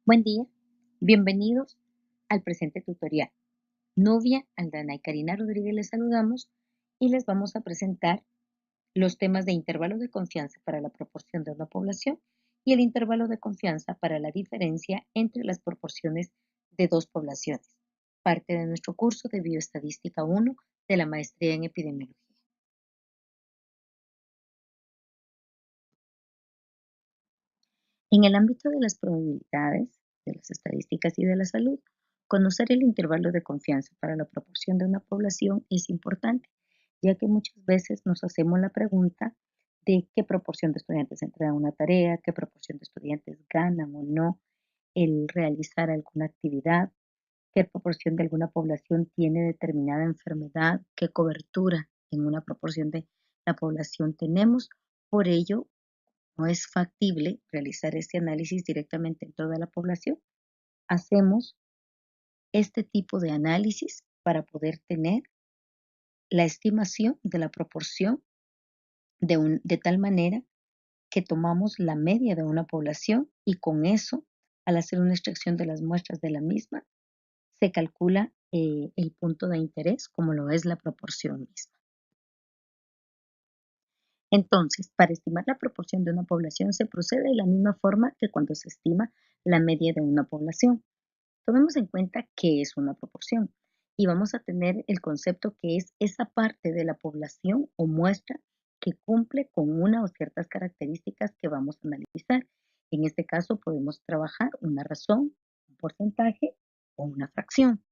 Buen día, bienvenidos al presente tutorial. Nubia, Aldana y Karina Rodríguez les saludamos y les vamos a presentar los temas de intervalo de confianza para la proporción de una población y el intervalo de confianza para la diferencia entre las proporciones de dos poblaciones, parte de nuestro curso de Bioestadística 1 de la Maestría en Epidemiología. En el ámbito de las probabilidades, de las estadísticas y de la salud, conocer el intervalo de confianza para la proporción de una población es importante, ya que muchas veces nos hacemos la pregunta de qué proporción de estudiantes entregan una tarea, qué proporción de estudiantes ganan o no el realizar alguna actividad, qué proporción de alguna población tiene determinada enfermedad, qué cobertura en una proporción de la población tenemos. Por ello, no es factible realizar este análisis directamente en toda la población. Hacemos este tipo de análisis para poder tener la estimación de la proporción de tal manera que tomamos la media de una población y con eso, al hacer una extracción de las muestras de la misma, se calcula el punto de interés como lo es la proporción misma. Entonces, para estimar la proporción de una población se procede de la misma forma que cuando se estima la media de una población. Tomemos en cuenta qué es una proporción y vamos a tener el concepto que es esa parte de la población o muestra que cumple con una o ciertas características que vamos a analizar. En este caso podemos trabajar una razón, un porcentaje o una fracción.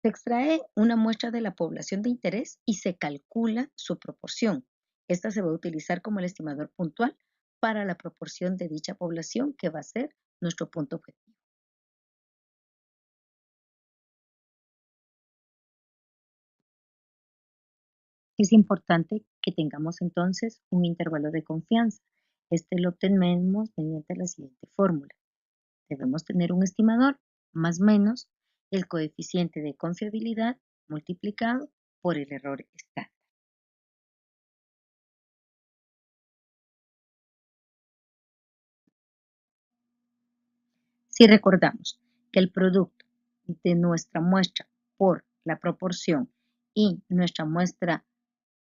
Se extrae una muestra de la población de interés y se calcula su proporción. Esta se va a utilizar como el estimador puntual para la proporción de dicha población que va a ser nuestro punto objetivo. Es importante que tengamos entonces un intervalo de confianza. Este lo obtenemos mediante la siguiente fórmula. Debemos tener un estimador más menos el coeficiente de confiabilidad multiplicado por el error estándar. Si recordamos que el producto de nuestra muestra por la proporción y nuestra muestra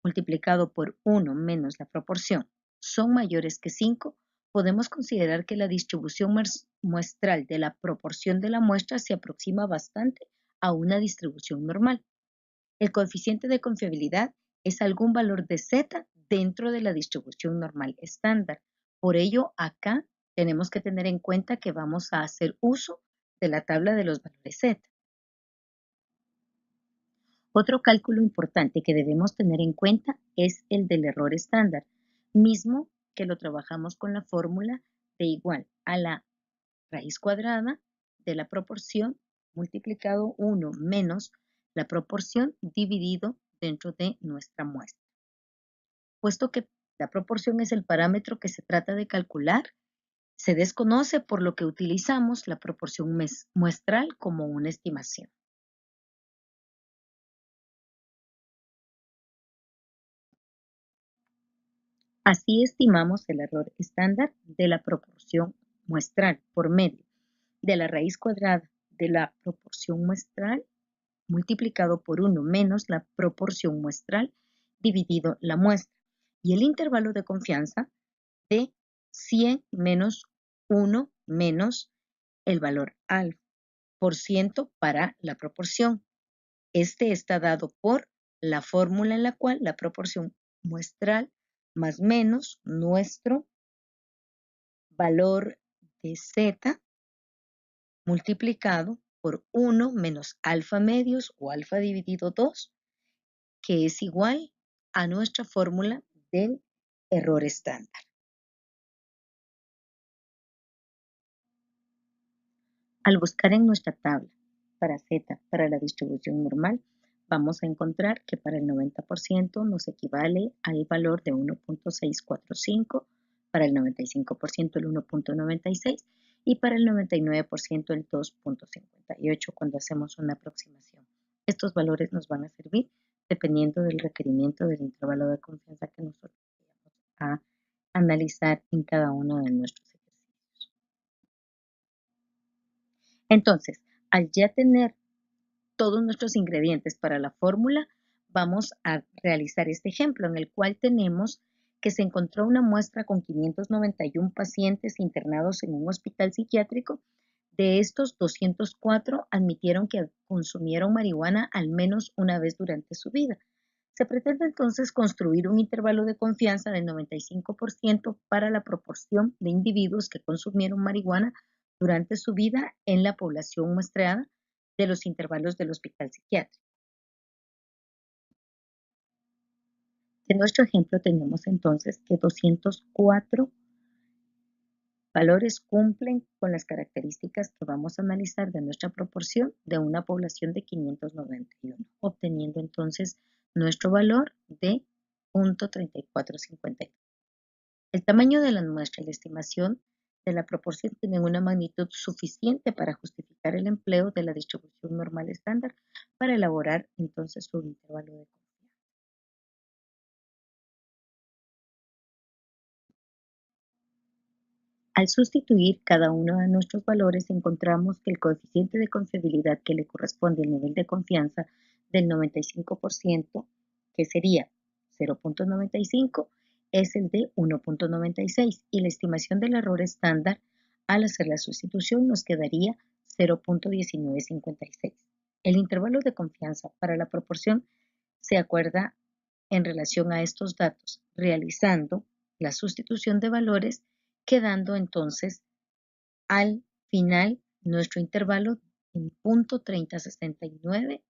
multiplicado por 1 menos la proporción son mayores que 5, podemos considerar que la distribución muestral de la proporción de la muestra se aproxima bastante a una distribución normal. El coeficiente de confiabilidad es algún valor de z dentro de la distribución normal estándar. Por ello, acá tenemos que tener en cuenta que vamos a hacer uso de la tabla de los valores z. Otro cálculo importante que debemos tener en cuenta es el del error estándar, mismo que lo trabajamos con la fórmula de igual a la raíz cuadrada de la proporción multiplicado 1 menos la proporción dividido dentro de nuestra muestra. Puesto que la proporción es el parámetro que se trata de calcular, se desconoce por lo que utilizamos la proporción muestral como una estimación. Así estimamos el error estándar de la proporción muestral por medio de la raíz cuadrada de la proporción muestral multiplicado por 1 menos la proporción muestral dividido la muestra y el intervalo de confianza de 100 menos 1 menos el valor alfa por ciento para la proporción. Este está dado por la fórmula en la cual la proporción muestral más menos nuestro valor de z multiplicado por 1 menos alfa medios o alfa dividido 2, que es igual a nuestra fórmula del error estándar. Al buscar en nuestra tabla para z para la distribución normal, vamos a encontrar que para el 90% nos equivale al valor de 1.645, para el 95% el 1.96 y para el 99% el 2.58 cuando hacemos una aproximación. Estos valores nos van a servir dependiendo del requerimiento del intervalo de confianza que nosotros vamos a analizar en cada uno de nuestros ejercicios. Entonces, al ya tener todos nuestros ingredientes para la fórmula, vamos a realizar este ejemplo en el cual tenemos que se encontró una muestra con 591 pacientes internados en un hospital psiquiátrico. De estos, 204 admitieron que consumieron marihuana al menos una vez durante su vida. Se pretende entonces construir un intervalo de confianza del 95% para la proporción de individuos que consumieron marihuana durante su vida en la población muestreada de los intervalos del hospital psiquiátrico. En nuestro ejemplo tenemos entonces que 204 valores cumplen con las características que vamos a analizar de nuestra proporción de una población de 591, obteniendo entonces nuestro valor de 0.3452. El tamaño de la muestra y la estimación de la proporción tienen una magnitud suficiente para justificar el empleo de la distribución normal estándar para elaborar entonces un intervalo de confianza. Al sustituir cada uno de nuestros valores, encontramos que el coeficiente de confiabilidad que le corresponde al nivel de confianza del 95%, que sería 0.95, es el de 1.96 y la estimación del error estándar al hacer la sustitución nos quedaría 0.1956. El intervalo de confianza para la proporción se acuerda en relación a estos datos, realizando la sustitución de valores, quedando entonces al final nuestro intervalo en 0.3069,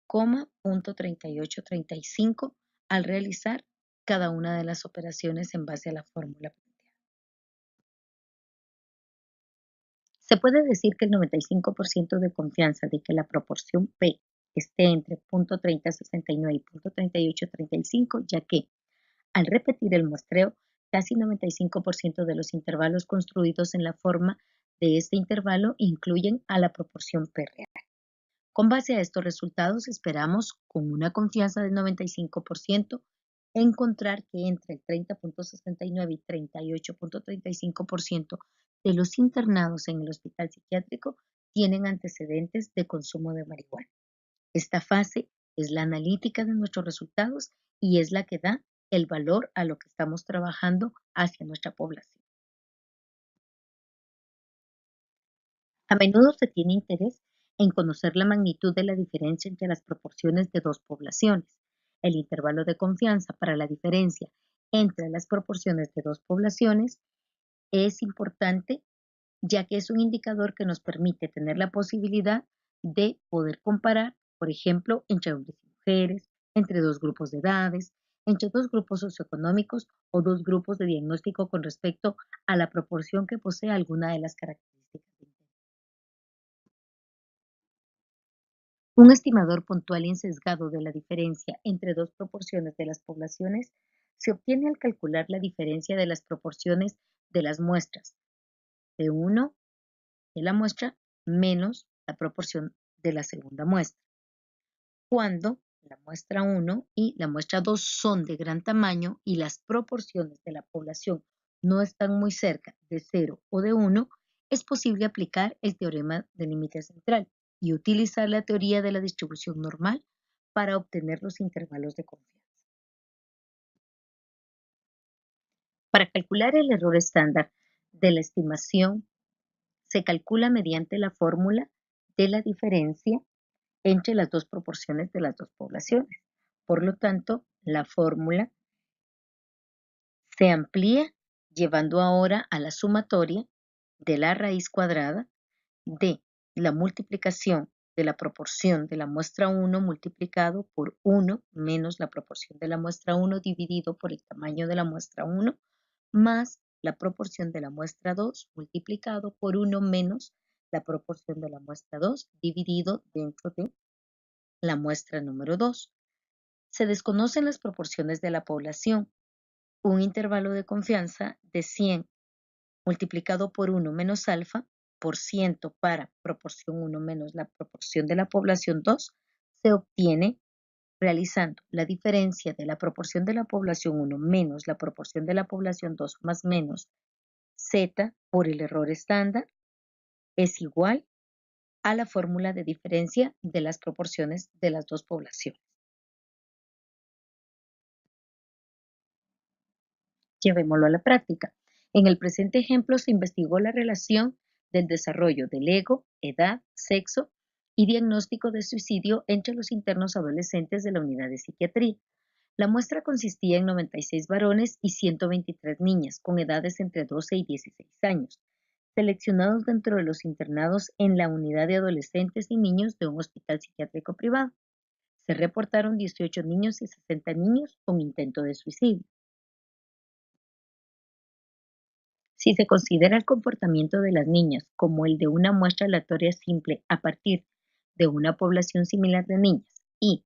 0.3835 al realizar cada una de las operaciones en base a la fórmula planteada. Se puede decir que el 95% de confianza de que la proporción P esté entre 0.3069 y 0.3835, ya que al repetir el muestreo, casi 95% de los intervalos construidos en la forma de este intervalo incluyen a la proporción P real. Con base a estos resultados, esperamos, con una confianza del 95%, encontrar que entre el 30.69 y 38.35% de los internados en el hospital psiquiátrico tienen antecedentes de consumo de marihuana. Esta fase es la analítica de nuestros resultados y es la que da el valor a lo que estamos trabajando hacia nuestra población. A menudo se tiene interés en conocer la magnitud de la diferencia entre las proporciones de dos poblaciones. El intervalo de confianza para la diferencia entre las proporciones de dos poblaciones es importante, ya que es un indicador que nos permite tener la posibilidad de poder comparar, por ejemplo, entre hombres y mujeres, entre dos grupos de edades, entre dos grupos socioeconómicos o dos grupos de diagnóstico con respecto a la proporción que posee alguna de las características. Un estimador puntual y sesgado de la diferencia entre dos proporciones de las poblaciones se obtiene al calcular la diferencia de las proporciones de las muestras de uno de la muestra menos la proporción de la segunda muestra. Cuando la muestra 1 y la muestra 2 son de gran tamaño y las proporciones de la población no están muy cerca de 0 o de 1, es posible aplicar el teorema del límite central y utilizar la teoría de la distribución normal para obtener los intervalos de confianza. Para calcular el error estándar de la estimación, se calcula mediante la fórmula de la diferencia entre las dos proporciones de las dos poblaciones. Por lo tanto, la fórmula se amplía llevando ahora a la sumatoria de la raíz cuadrada de la multiplicación de la proporción de la muestra 1 multiplicado por 1 menos la proporción de la muestra 1 dividido por el tamaño de la muestra 1 más la proporción de la muestra 2 multiplicado por 1 menos la proporción de la muestra 2 dividido dentro de la muestra número 2. Se desconocen las proporciones de la población. Un intervalo de confianza de 100 multiplicado por 1 menos alfa por ciento para proporción 1 menos la proporción de la población 2 se obtiene realizando la diferencia de la proporción de la población 1 menos la proporción de la población 2 más menos z por el error estándar es igual a la fórmula de diferencia de las proporciones de las dos poblaciones. Llevémoslo a la práctica. En el presente ejemplo se investigó la relación del desarrollo del ego, edad, sexo y diagnóstico de suicidio entre los internos adolescentes de la unidad de psiquiatría. La muestra consistía en 96 varones y 123 niñas con edades entre 12 y 16 años, seleccionados dentro de los internados en la unidad de adolescentes y niños de un hospital psiquiátrico privado. Se reportaron 18 niños y 60 niños con intento de suicidio. Si se considera el comportamiento de las niñas como el de una muestra aleatoria simple a partir de una población similar de niñas y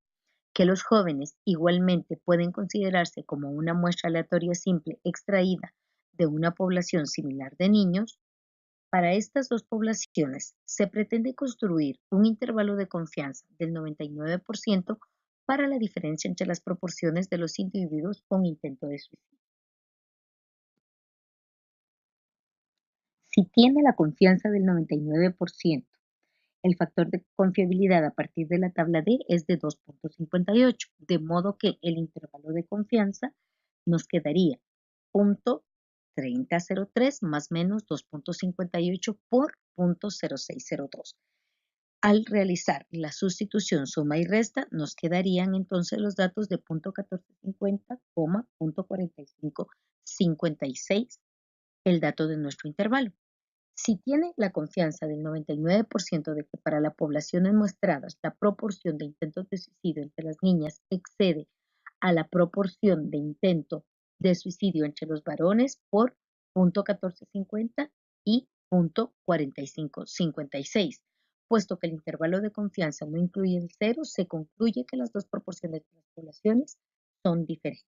que los jóvenes igualmente pueden considerarse como una muestra aleatoria simple extraída de una población similar de niños, para estas dos poblaciones se pretende construir un intervalo de confianza del 99% para la diferencia entre las proporciones de los individuos con intento de suicidio. Si tiene la confianza del 99%, el factor de confiabilidad a partir de la tabla D es de 2.58, de modo que el intervalo de confianza nos quedaría 0.3003 más menos 2.58 por 0.0602. Al realizar la sustitución suma y resta, nos quedarían entonces los datos de 0.1450, 0.4556, el dato de nuestro intervalo. Si tiene la confianza del 99% de que para las poblaciones muestradas la proporción de intentos de suicidio entre las niñas excede a la proporción de intento de suicidio entre los varones por 0.1450 y 0.4556. Puesto que el intervalo de confianza no incluye el cero, se concluye que las dos proporciones de las poblaciones son diferentes.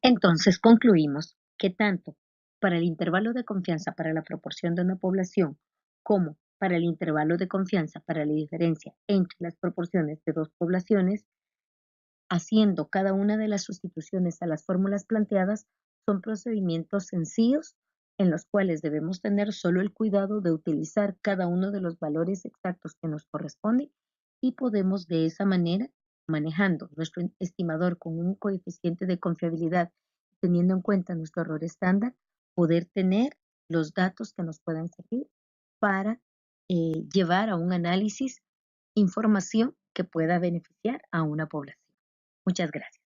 Entonces concluimos que tanto para el intervalo de confianza para la proporción de una población como para el intervalo de confianza para la diferencia entre las proporciones de dos poblaciones, haciendo cada una de las sustituciones a las fórmulas planteadas, son procedimientos sencillos en los cuales debemos tener solo el cuidado de utilizar cada uno de los valores exactos que nos corresponden y podemos de esa manera, manejando nuestro estimador con un coeficiente de confiabilidad, teniendo en cuenta nuestro error estándar, poder tener los datos que nos puedan servir para llevar a un análisis información que pueda beneficiar a una población. Muchas gracias.